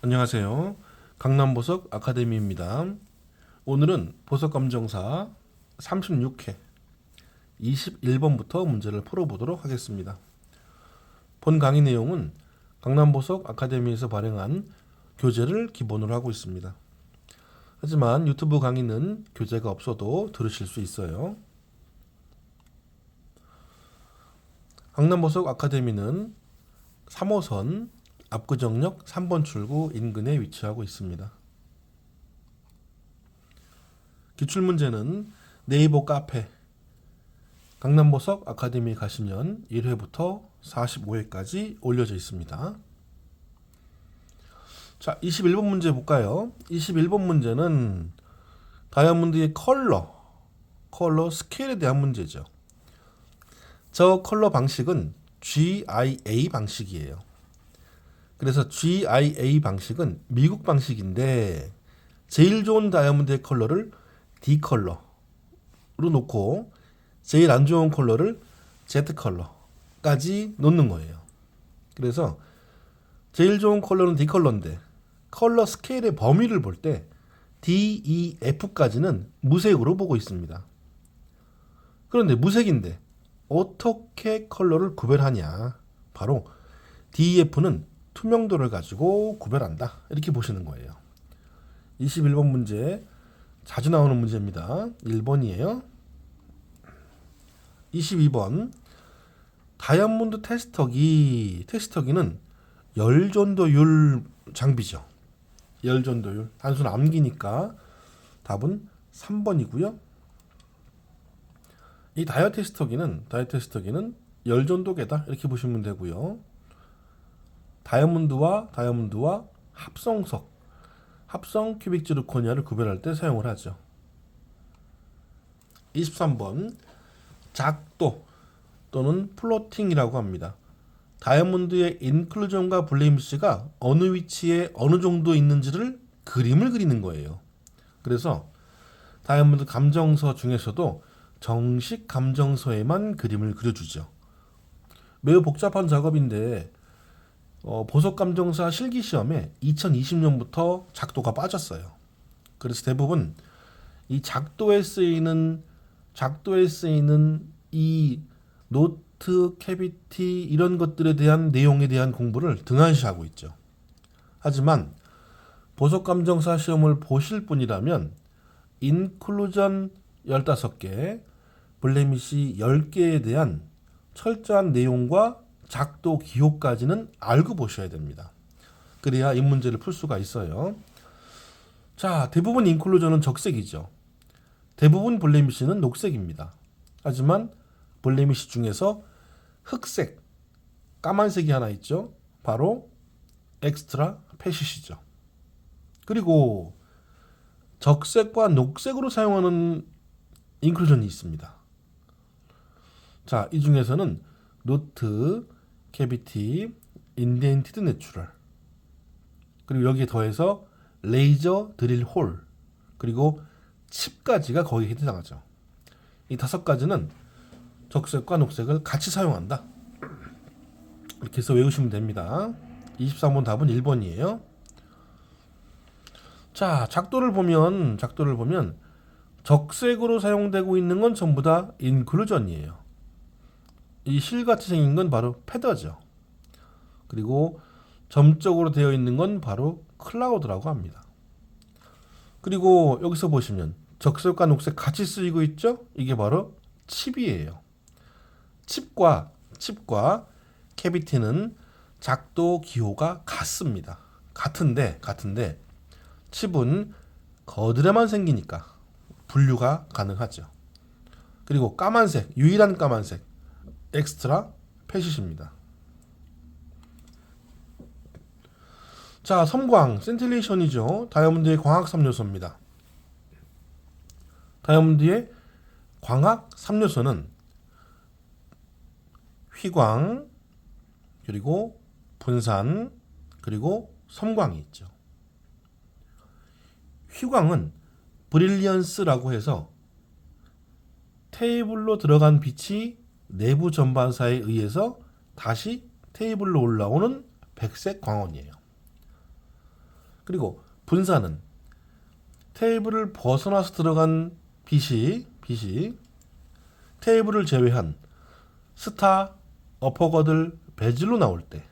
안녕하세요. 강남보석 아카데미입니다. 오늘은 보석감정사 36회 21번부터 문제를 풀어보도록 하겠습니다. 본 강의 내용은 강남보석 아카데미에서 발행한 교재를 기본으로 하고 있습니다. 하지만 유튜브 강의는 교재가 없어도 들으실 수 있어요. 강남보석 아카데미는 3호선 압구정역 3번 출구 인근에 위치하고 있습니다. 기출문제는 네이버 카페 강남보석 아카데미 가시면 1회부터 45회까지 올려져 있습니다. 자, 21번 문제 볼까요? 21번 문제는 다이아몬드의 컬러 스케일에 대한 문제죠. 저 컬러 방식은 GIA 방식이에요. 그래서 GIA 방식은 미국 방식인데 제일 좋은 다이아몬드의 컬러를 D 컬러로 놓고 제일 안 좋은 컬러를 Z 컬러까지 놓는 거예요. 그래서 제일 좋은 컬러는 D 컬러인데 컬러 스케일의 범위를 볼 때 D, E, F까지는 무색으로 보고 있습니다. 그런데 무색인데 어떻게 컬러를 구별하냐? 바로 D, F는 투명도를 가지고 구별한다. 이렇게 보시는 거예요. 21번 문제 자주 나오는 문제입니다. 1번이에요. 22번 다이아몬드 테스터기는 열전도율 장비죠. 열전도율 단순 암기니까 답은 3번이고요. 이 다이아 테스터기는 열전도계다 이렇게 보시면 되고요. 다이아몬드와 합성 큐빅 지르코니아를 구별할 때 사용을 하죠. 23번 작도 또는 플로팅이라고 합니다. 다이아몬드의 인클루전과 블레미쉬가 어느 위치에 어느 정도 있는지를 그림을 그리는 거예요. 그래서 다이아몬드 감정서 중에서도 정식 감정서에만 그림을 그려주죠. 매우 복잡한 작업인데 보석감정사 실기시험에 2020년부터 작도가 빠졌어요. 그래서 대부분 이 작도에 쓰이는 이 노트, 캐비티 이런 것들에 대한 내용에 대한 공부를 등한시하고 있죠. 하지만 보석감정사 시험을 보실 분이라면 인클루전 15개, 블레미시 10개에 대한 철저한 내용과 작도 기호까지는 알고 보셔야 됩니다. 그래야 이 문제를 풀 수가 있어요. 자, 대부분 인클루전은 적색이죠. 대부분 블레미시는 녹색입니다. 하지만 블레미시 중에서 흑색, 까만색이 하나 있죠. 바로 엑스트라 패시시죠. 그리고 적색과 녹색으로 사용하는 인클루전이 있습니다. 자, 이 중에서는 노트, 캐비티, 인덴티드 내추럴 그리고 여기에 더해서 레이저 드릴 홀 그리고 칩까지가 거기에 해당하죠. 이 5가지는 적색과 녹색을 같이 사용한다. 이렇게 해서 외우시면 됩니다. 23번 답은 1번이에요. 자, 작도를 보면 적색으로 사용되고 있는 건 전부 다 인클루전이에요. 이 실같이 생긴 건 바로 패더죠. 그리고 점적으로 되어 있는 건 바로 클라우드라고 합니다. 그리고 여기서 보시면 적색과 녹색 같이 쓰이고 있죠? 이게 바로 칩이에요. 칩과 캐비티는 작도 기호가 같습니다. 같은데 칩은 거드레만 생기니까 분류가 가능하죠. 그리고 유일한 까만색 엑스트라 패시시입니다. 자, 섬광 센틸레이션이죠. 다이아몬드의 광학 3요소입니다. 다이아몬드의 광학 3요소는 휘광, 그리고 분산, 그리고 섬광이 있죠. 휘광은 브릴리언스라고 해서 테이블로 들어간 빛이 내부 전반사에 의해서 다시 테이블로 올라오는 백색 광원이에요. 그리고 분사는 테이블을 벗어나서 들어간 빛이 테이블을 제외한 스타, 어퍼거들, 베질로 나올 때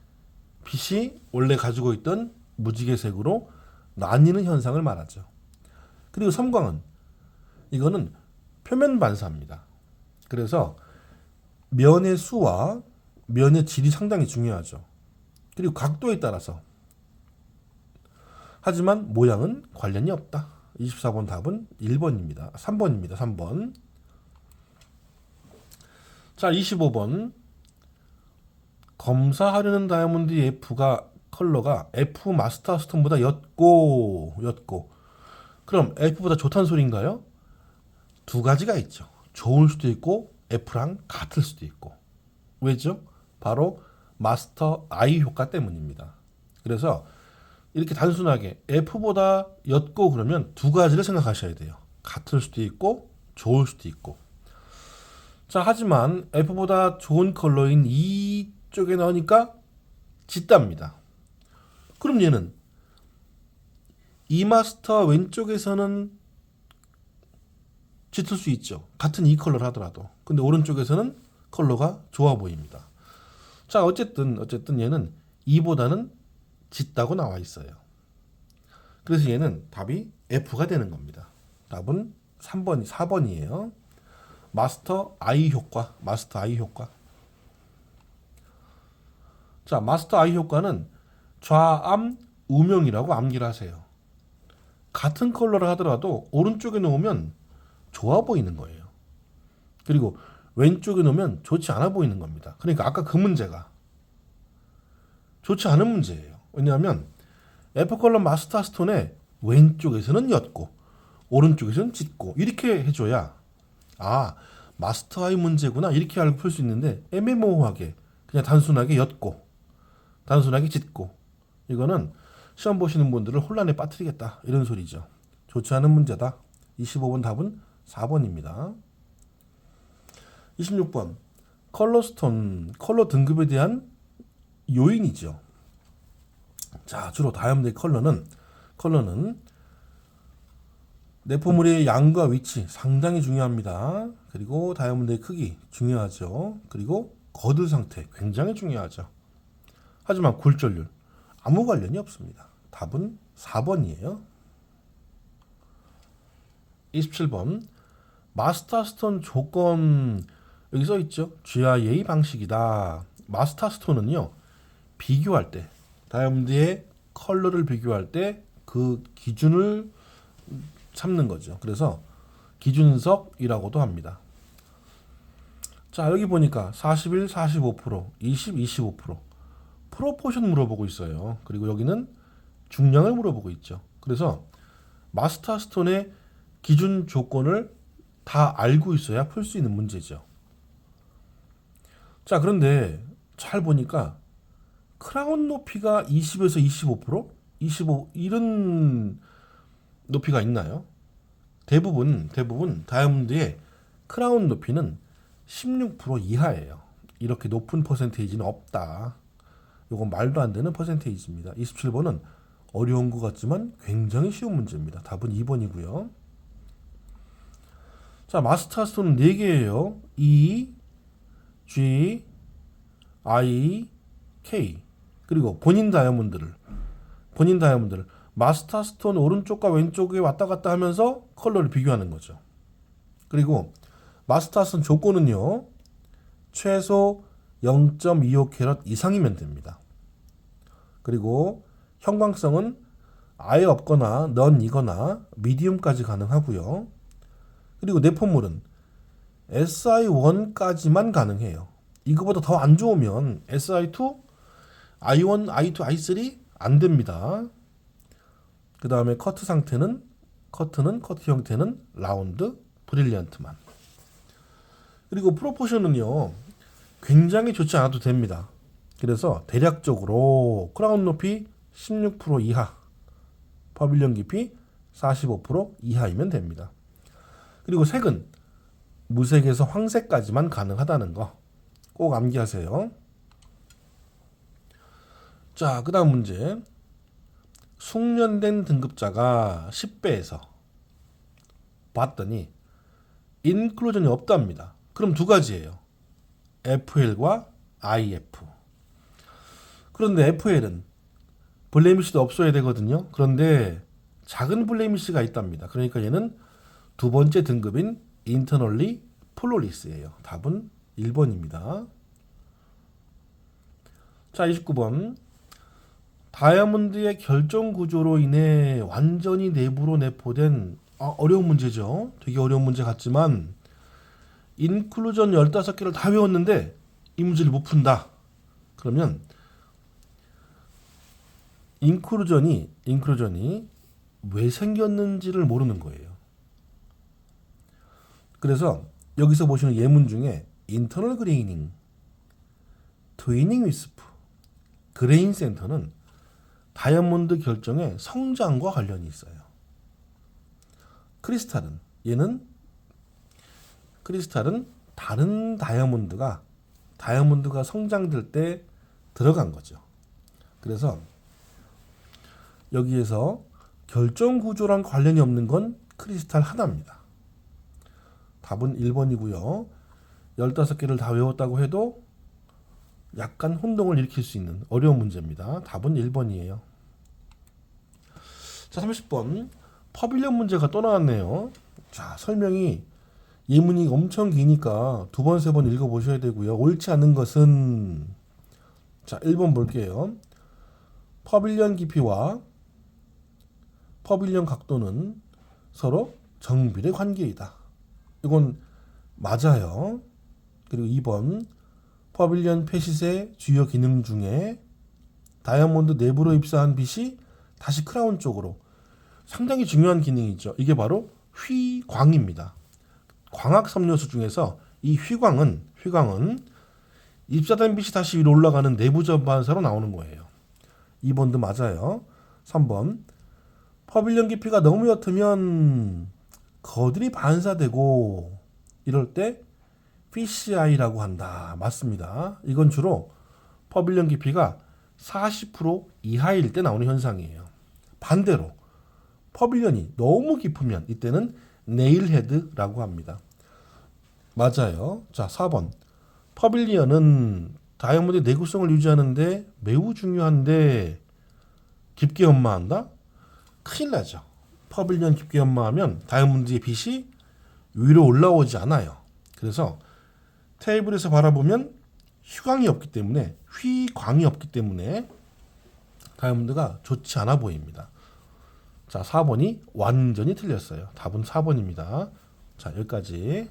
빛이 원래 가지고 있던 무지개색으로 나뉘는 현상을 말하죠. 그리고 섬광은 이거는 표면 반사입니다. 그래서 면의 수와 면의 질이 상당히 중요하죠. 그리고 각도에 따라서. 하지만 모양은 관련이 없다. 24번 답은 1번입니다. 3번입니다. 3번. 자, 25번. 검사하려는 다이아몬드 F가 컬러가 F 마스터 스톤보다 옅고. 그럼 F보다 좋다는 소리인가요? 두 가지가 있죠. 좋을 수도 있고 F랑 같을 수도 있고. 왜죠? 바로 마스터 I 효과 때문입니다. 그래서 이렇게 단순하게 F보다 옅고 그러면 두 가지를 생각하셔야 돼요. 같을 수도 있고 좋을 수도 있고. 자, 하지만 F보다 좋은 컬러인 이쪽에 넣으니까 짙답니다. 그럼 얘는 이 마스터 왼쪽에서는 짙을 수 있죠. 같은 이 컬러를 하더라도. 근데 오른쪽에서는 컬러가 좋아 보입니다. 자, 어쨌든 얘는 2보다는 짙다고 나와 있어요. 그래서 얘는 답이 F가 되는 겁니다. 답은 4번이에요. 마스터 I 효과. 자, 마스터 I 효과는 좌암 우명이라고 암기를 하세요. 같은 컬러를 하더라도 오른쪽에 놓으면 좋아 보이는 거예요. 그리고 왼쪽에 놓으면 좋지 않아 보이는 겁니다. 그러니까 아까 그 문제가 좋지 않은 문제예요. 왜냐하면 F컬러 마스터 스톤의 왼쪽에서는 옅고 오른쪽에서는 짙고 이렇게 해줘야 마스터 아이 문제구나 이렇게 알고 풀 수 있는데 애매모호하게 그냥 단순하게 옅고 단순하게 짙고 이거는 시험 보시는 분들을 혼란에 빠뜨리겠다 이런 소리죠. 좋지 않은 문제다. 25번 답은 4번입니다. 26번 컬러 스톤 컬러 등급에 대한 요인이죠. 자, 주로 다이아몬드의 컬러는 내포물의 양과 위치 상당히 중요합니다. 그리고 다이아몬드의 크기 중요하죠. 그리고 거들 상태 굉장히 중요하죠. 하지만 굴절률 아무 관련이 없습니다. 답은 4번이에요. 27번 마스터 스톤 조건 여기 써 있죠. GIA 방식이다. 마스터 스톤은요. 비교할 때 다이아몬드의 컬러를 비교할 때 그 기준을 삼는 거죠. 그래서 기준석이라고도 합니다. 자, 여기 보니까 41, 45%, 20, 25% 프로포션 물어보고 있어요. 그리고 여기는 중량을 물어보고 있죠. 그래서 마스터 스톤의 기준 조건을 다 알고 있어야 풀 수 있는 문제죠. 자, 그런데 잘 보니까 크라운 높이가 20에서 25%? 25 이런 높이가 있나요? 대부분 다이아몬드의 크라운 높이는 16% 이하예요. 이렇게 높은 퍼센테이지는 없다. 이건 말도 안 되는 퍼센테이지입니다. 27번은 어려운 것 같지만 굉장히 쉬운 문제입니다. 답은 2번이고요. 자, 마스터 스톤은 4개예요. E, G, I, K. 그리고 본인 다이아몬드를 마스터 스톤 오른쪽과 왼쪽에 왔다 갔다 하면서 컬러를 비교하는 거죠. 그리고 마스터 스톤 조건은요. 최소 0.25캐럿 이상이면 됩니다. 그리고 형광성은 아예 없거나 넌이거나 미디움까지 가능하고요. 그리고 내포물은 SI1까지만 가능해요. 이거보다 더 안 좋으면 SI2, I1, I2, I3 안 됩니다. 그 다음에 커트 형태는 라운드, 브릴리언트만. 그리고 프로포션은요. 굉장히 좋지 않아도 됩니다. 그래서 대략적으로 크라운 높이 16% 이하, 퍼빌리언 깊이 45% 이하이면 됩니다. 그리고 색은 무색에서 황색까지만 가능하다는 거 꼭 암기하세요. 자, 그 다음 문제. 숙련된 등급자가 10배에서 봤더니 인클루전이 없답니다. 그럼 두 가지예요. FL과 IF. 그런데 FL은 블레미시도 없어야 되거든요. 그런데 작은 블레미시가 있답니다. 그러니까 얘는 두 번째 등급인 인터널리 플로리스예요. 답은 1번입니다. 자, 29번. 다이아몬드의 결정 구조로 인해 완전히 내부로 내포된 어려운 문제죠. 되게 어려운 문제 같지만 인클루전 15개를 다 외웠는데 이 문제를 못 푼다. 그러면 인클루전이 왜 생겼는지를 모르는 거예요. 그래서 여기서 보시는 예문 중에 인터널 그레이닝, 트위닝 위스프, 그레인 센터는 다이아몬드 결정의 성장과 관련이 있어요. 크리스탈은 다른 다이아몬드가 성장될 때 들어간 거죠. 그래서 여기에서 결정 구조랑 관련이 없는 건 크리스탈 하나입니다. 답은 1번이고요. 15개를 다 외웠다고 해도 약간 혼동을 일으킬 수 있는 어려운 문제입니다. 답은 1번이에요. 자, 30번. 퍼빌리언 문제가 또 나왔네요. 자, 설명이 예문이 엄청 기니까 두 번, 세 번 읽어보셔야 되고요. 옳지 않은 것은 자, 1번 볼게요. 퍼빌리언 깊이와 퍼빌리언 각도는 서로 정비례 관계이다. 이건 맞아요. 그리고 2번 퍼빌리언 폐싯의 주요 기능 중에 다이아몬드 내부로 입사한 빛이 다시 크라운 쪽으로 상당히 중요한 기능이 있죠. 이게 바로 휘광입니다. 광학 섬유소 중에서 이 휘광은 입사된 빛이 다시 위로 올라가는 내부 전반사로 나오는 거예요. 2번도 맞아요. 3번 퍼빌리언 깊이가 너무 옅으면 거들이 반사되고 이럴 때 피시아이라고 한다. 맞습니다. 이건 주로 퍼빌리언 깊이가 40% 이하일 때 나오는 현상이에요. 반대로 퍼빌리언이 너무 깊으면 이때는 네일헤드라고 합니다. 맞아요. 자, 4번. 퍼빌리언은 다이아몬드의 내구성을 유지하는데 매우 중요한데 깊게 연마한다? 큰일 나죠. 퍼빌리언 깊게 연마하면 다이아몬드의 빛이 위로 올라오지 않아요. 그래서 테이블에서 바라보면 휘광이 없기 때문에 다이아몬드가 좋지 않아 보입니다. 자, 4번이 완전히 틀렸어요. 답은 4번입니다. 자, 여기까지.